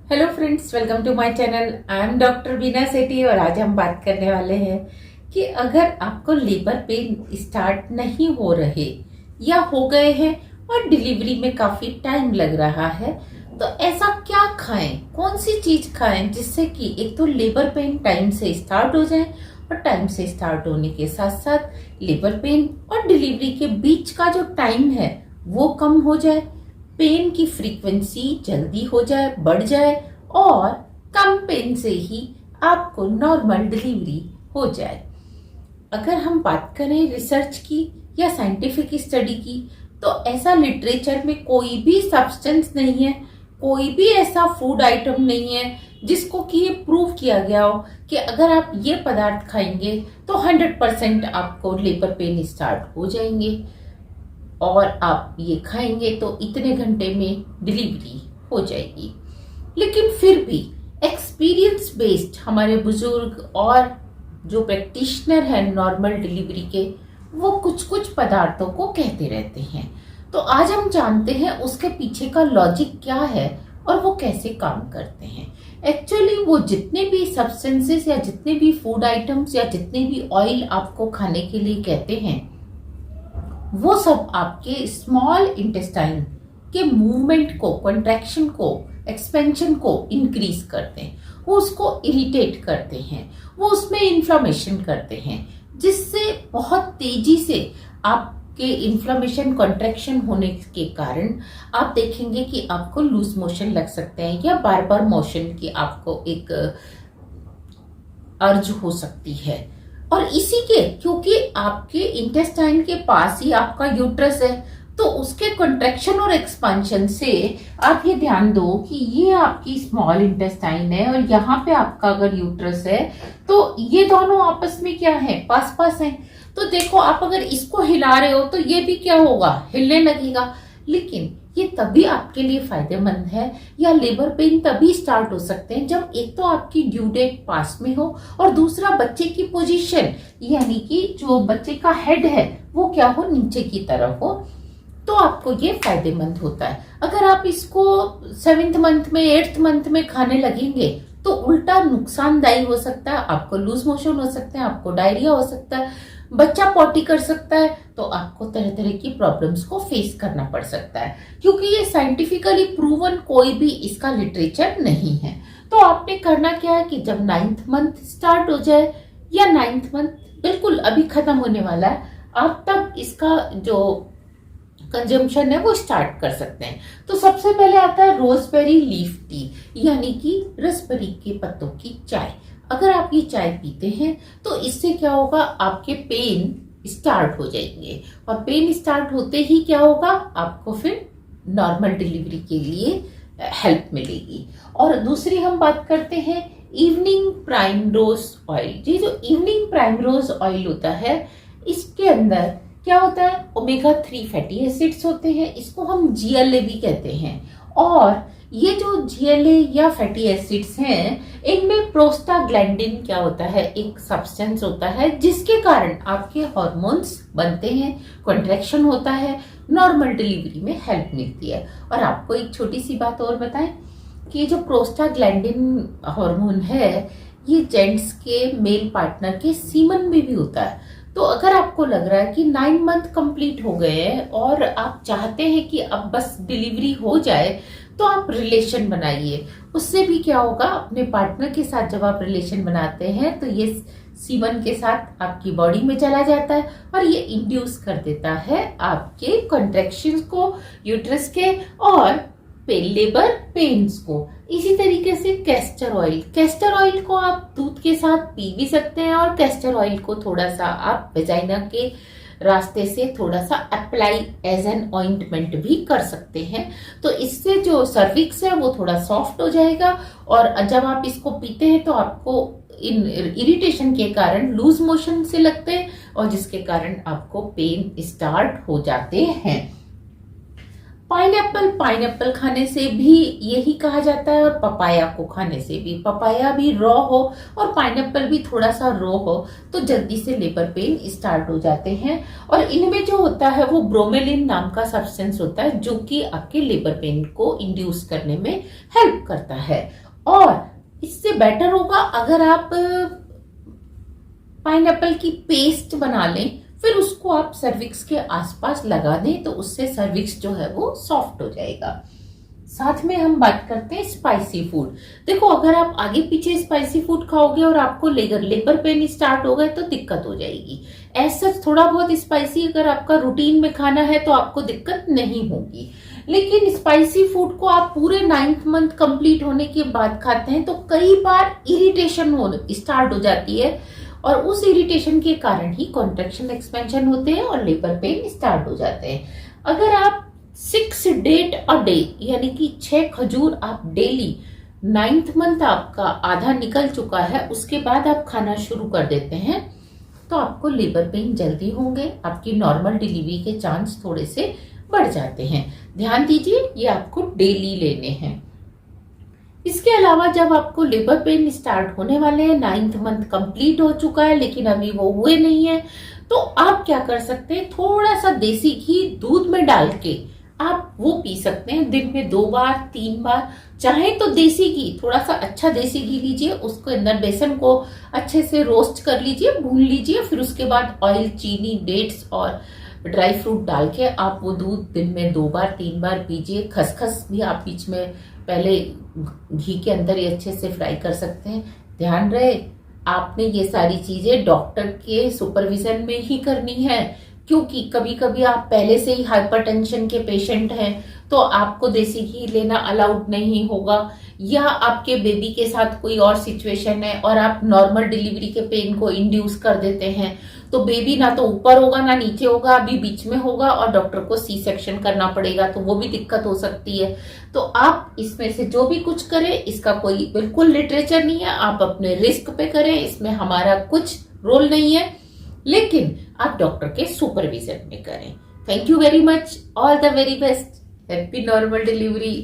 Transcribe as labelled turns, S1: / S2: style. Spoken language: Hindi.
S1: Hello friends, welcome to my channel. I am doctor Beena Sethi और आज हम बात करने वाले हैं कि अगर आपको लेबर पेन स्टार्ट नहीं हो रहे या हो गए हैं और डिलीवरी में काफी टाइम लग रहा है तो ऐसा क्या खाएं, कौन सी चीज खाएं जिससे कि एक तो लेबर पेन टाइम से स्टार्ट हो जाए और टाइम से स्टार्ट होने के साथ साथ लेबर पेन और डिलीवरी के बीच का जो टाइम है वो कम हो जाए, पेन की फ्रीक्वेंसी जल्दी हो जाए, बढ़ जाए और कम पेन से ही आपको नॉर्मल डिलीवरी हो जाए। अगर हम बात करें रिसर्च की या साइंटिफिक स्टडी की तो ऐसा लिटरेचर में कोई भी सब्सटेंस नहीं है, कोई भी ऐसा फूड आइटम नहीं है जिसको कि ये प्रूव किया गया हो कि अगर आप ये पदार्थ खाएंगे तो 100% आपको लेबर पेन स्टार्ट हो जाएंगे और आप ये खाएंगे तो इतने घंटे में डिलीवरी हो जाएगी। लेकिन फिर भी एक्सपीरियंस बेस्ड हमारे बुजुर्ग और जो प्रैक्टिशनर हैं नॉर्मल डिलीवरी के, वो कुछ कुछ पदार्थों को कहते रहते हैं। तो आज हम जानते हैं उसके पीछे का लॉजिक क्या है और वो कैसे काम करते हैं। एक्चुअली वो जितने भी सब्सटेंसेस या जितने भी फूड आइटम्स या जितने भी ऑयल आपको खाने के लिए कहते हैं वो सब आपके स्मॉल इंटेस्टाइन के मूवमेंट को, कंट्रैक्शन को, एक्सपेंशन को इंक्रीज करते हैं, वो उसको इरिटेट करते हैं, वो उसमें इन्फ्लामेशन करते हैं, जिससे बहुत तेजी से आपके इन्फ्लामेशन कंट्रैक्शन होने के कारण आप देखेंगे कि आपको लूज मोशन लग सकते हैं या बार बार मोशन की आपको एक अर्ज हो सकती है। और इसी के क्योंकि आपके इंटेस्टाइन के पास ही आपका यूट्रस है तो उसके कंट्रैक्शन और एक्सपांशन से आप ये ध्यान दो कि ये आपकी स्मॉल इंटेस्टाइन है और यहाँ पे आपका अगर यूट्रस है तो ये दोनों आपस में क्या है, पास पास हैं। तो देखो आप अगर इसको हिला रहे हो तो ये भी क्या होगा, हिलने लगेगा। लेकिन ये तभी आपके लिए फायदेमंद है या लेबर पेन तभी स्टार्ट हो सकते हैं जब एक तो आपकी ड्यू डेट पास में हो और दूसरा बच्चे की पोजीशन यानी कि जो बच्चे का हेड है वो क्या हो, नीचे की तरफ हो, तो आपको ये फायदेमंद होता है। अगर आप इसको 7th मंथ में 8th मंथ में खाने लगेंगे तो उल्टा नुकसानदायी हो सकता है, आपको लूज मोशन हो सकते हैं, आपको डायरिया हो सकता है, बच्चा पॉटी कर सकता है, तो आपको तरह तरह की प्रॉब्लम्स को फेस करना पड़ सकता है क्योंकि ये साइंटिफिकली प्रूवन कोई भी इसका लिटरेचर नहीं है। तो आपने करना क्या है कि जब 9th मंथ स्टार्ट हो जाए या 9th मंथ बिल्कुल अभी खत्म होने वाला है, आप तब इसका जो कंजम्पशन है वो स्टार्ट कर सकते हैं। तो सबसे पहले आता है रोजबेरी लीफ टी यानी कि रसबेरी के पत्तों की चाय। अगर आप ये चाय पीते हैं तो इससे क्या होगा, आपके पेन स्टार्ट हो जाएंगे और पेन स्टार्ट होते ही क्या होगा, आपको फिर नॉर्मल डिलीवरी के लिए हेल्प मिलेगी। और दूसरी हम बात करते हैं इवनिंग प्राइमरोज ऑयल। ये जो इवनिंग प्राइमरोज ऑयल होता है इसके अंदर क्या होता है, ओमेगा 3 फैटी एसिड्स होते हैं, इसको हम जीएलए भी कहते हैं। और ये जो जीएलए या फैटी एसिड्स हैं इनमें प्रोस्टाग्लैंडिन क्या होता है, एक सब्सटेंस होता है जिसके कारण आपके हार्मोन्स बनते हैं, कंट्रैक्शन होता है, नॉर्मल डिलीवरी में हेल्प मिलती है। और आपको एक छोटी सी बात और बताएं कि ये जो प्रोस्टाग्लैंडिन हार्मोन है ये जेंट्स के मेल पार्टनर के सीमन में भी होता है। तो अगर आपको लग रहा है कि 9 मंथ कंप्लीट हो गए हैं और आप चाहते हैं कि अब बस डिलीवरी हो जाए तो आप रिलेशन बनाइए। उससे भी क्या होगा, अपने पार्टनर के साथ जब आप रिलेशन बनाते हैं तो ये सीमन के साथ आपकी बॉडी में चला जाता है और ये इंड्यूस कर देता है आपके कंट्रैक्शंस को यूट्रस के और लेबर पेन्स को। इसी तरीके से कैस्टर ऑयल को आप दूध के साथ पी भी सकते हैं और कैस्टर ऑयल को थोड़ा सा आप वेजाइना के रास्ते से थोड़ा सा अप्लाई एज एन ऑइंटमेंट भी कर सकते हैं। तो इससे जो सर्विक्स है वो थोड़ा सॉफ्ट हो जाएगा और जब आप इसको पीते हैं तो आपको इरिटेशन के कारण लूज मोशन से लगते हैं और जिसके कारण आपको पेन स्टार्ट हो जाते हैं। पाइनएप्पल खाने से भी यही कहा जाता है, और पपाया को खाने से भी, पपाया भी रॉ हो और पाइनएप्पल भी थोड़ा सा रॉ हो तो जल्दी से लेबर पेन स्टार्ट हो जाते हैं। और इनमें जो होता है वो ब्रोमेलिन नाम का सब्सटेंस होता है जो कि आपके लेबर पेन को इंड्यूस करने में हेल्प करता है। और इससे बेटर होगा अगर आप पाइनएप्पल की पेस्ट बना लें, फिर उसको आप सर्विक्स के आसपास लगा दें तो उससे सर्विक्स जो है वो सॉफ्ट हो जाएगा। साथ में हम बात करते हैं स्पाइसी फूड। देखो, अगर आप आगे पीछे स्पाइसी फूड खाओगे और आपको लेबर पेन स्टार्ट हो गए तो दिक्कत हो जाएगी। ऐसा थोड़ा बहुत स्पाइसी अगर आपका रूटीन में खाना है तो आपको दिक्कत नहीं होगी। लेकिन स्पाइसी फूड को आप पूरे 9th मंथ कंप्लीट होने के बाद खाते हैं तो कई बार इरिटेशन हो स्टार्ट हो जाती है, और उस इरिटेशन के कारण ही कॉन्ट्रैक्शन एक्सपेंशन होते हैं और लेबर पेन स्टार्ट हो जाते हैं। अगर आप 6 डेट अ डे यानी कि 6 खजूर आप डेली, 9th मंथ आपका आधा निकल चुका है, उसके बाद आप खाना शुरू कर देते हैं तो आपको लेबर पेन जल्दी होंगे, आपकी नॉर्मल डिलीवरी के चांस थोड़े से बढ़ जाते हैं। ध्यान दीजिए, ये आपको डेली लेने हैं। इसके अलावा जब आपको लेबर पेन स्टार्ट होने वाले हैं, 9th मंथ कंप्लीट हो चुका है लेकिन अभी वो हुए नहीं है, तो आप क्या कर सकते हैं, थोड़ा सा देसी घी दूध में डाल के आप वो पी सकते हैं दिन में 2 बार 3 बार। चाहे तो देसी घी, थोड़ा सा अच्छा देसी घी लीजिए, उसको अंदर बेसन को अच्छे से रोस्ट कर लीजिए, भून लीजिए, फिर उसके बाद ऑयल, चीनी, डेट्स और ड्राई फ्रूट डाल के आप वो दूध दिन में 2 बार 3 बार पीजिए। खसखस भी आप बीच में पहले घी के अंदर ही अच्छे से फ्राई कर सकते हैं। ध्यान रहे, आपने ये सारी चीजें डॉक्टर के सुपरविजन में ही करनी है, क्योंकि कभी कभी आप पहले से ही हाइपरटेंशन के पेशेंट हैं तो आपको देसी घी लेना अलाउड नहीं होगा, या आपके बेबी के साथ कोई और सिचुएशन है और आप नॉर्मल डिलीवरी के पेन को इंड्यूस कर देते हैं, तो बेबी ना तो ऊपर होगा ना नीचे होगा, अभी बीच में होगा और डॉक्टर को सी सेक्शन करना पड़ेगा, तो वो भी दिक्कत हो सकती है। तो आप इसमें से जो भी कुछ करें, इसका कोई बिल्कुल लिटरेचर नहीं है, आप अपने रिस्क पे करें, इसमें हमारा कुछ रोल नहीं है, लेकिन आप डॉक्टर के सुपरविजन में करें। Thank you very much, all the very best, happy normal delivery.